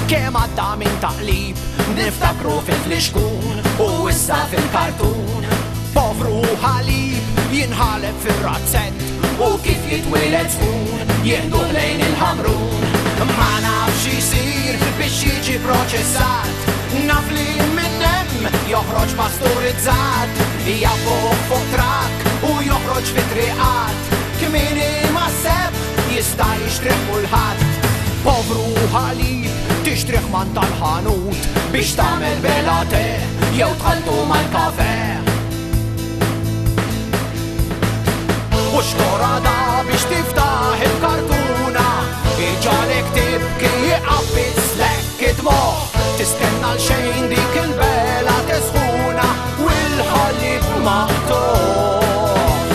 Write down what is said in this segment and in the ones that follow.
kem għadda minn taqlib, niftakru fil-fliexkun u issa fil-kartun. Povru ħalib jinħaleb fil-razzett u kif jitwiled zfun jieħdu lejn il-ħamrun. Ma nafx jisir biex jiġi proċessat, naf li minnem joħroġ pasturizzat, jabbuħ fuq trak u joħroġ fit-triqat, kmini ma seb jista' jixtrih kulħadd. Povru ħalib tixtrih man tal-ħanut biex tagħmel belate jew tħaltu mal-kafe. U xkorada biex tiftaħ il-kartuna, iġalek tibki jqabbislek id-dmoħ, tistenna l-xejn dik il-bela tesħuna u l-ħalib maqtuħ.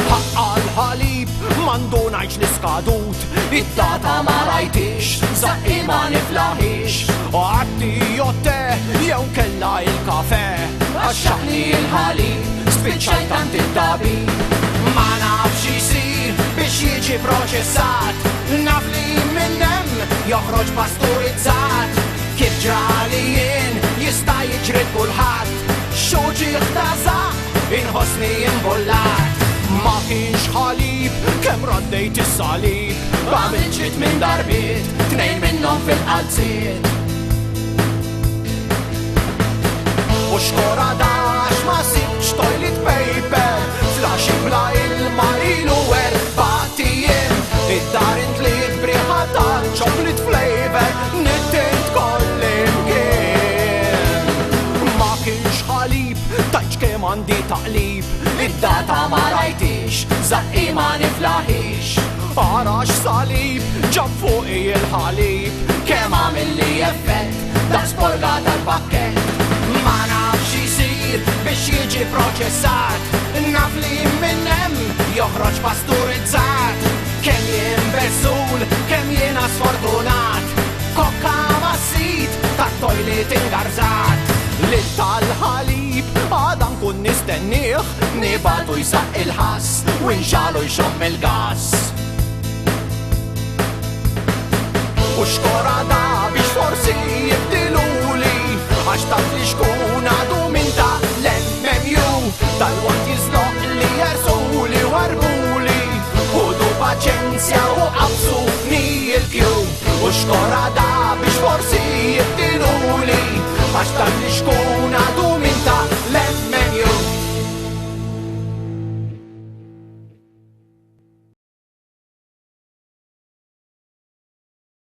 Ħaqqa l-ħalib mandu ngħidx li skadut, id-data ma rajtix, zaqqi ma niflaħix, għaddi jotte jew kella il-kafe, għaxxaqni il-ħalib spiċċaj tant id-dabib. Ma nafx jisir biex jiġi proċessat, naf li minnem joħroġ pasturizzat, kif ġrali jien jista' jiġri kulħadd, xuġi ħtaza inħossni imbullat. Ma kienx ħalib kemm raddejt is-salib, għamil ġrid minn darbiet, tnejn minnhom fil-qalziet. U xkoradax ma sibx toilet paper, flaxi bla ilma ilu erba'tijiem, id-dar intliet briħa tal-chocolate flavor, nittint kollimkien. Ma kienx ħalib, tajċ kem għandi taqlib, id-data ma rajtix, zaqqi ma niflaħix. Arax salib, ġab fuqi il-ħalib, kem għamilli effett, da sporga tal-pakket. Ma nafx jisir biex jiġi proċessat, naf li minnem joħroġ pasturizzat, kem jien bersul, kem jiena sfortunat, kokka massit ta' toilet ingarzat. Li tal-ħalib għadan kun nistenniħ, nibatu jisaq il-ħass u nxalu jxomm il-gas. U xkorada biex forsi jibdiluli, għax taf li xkun għadu minn ta' l-MMU, tal-wat jizloq li jersuli u għarbuli, u du paċenzja u qabsu ni il-kju. U xkorada biex forsi jibdiluli,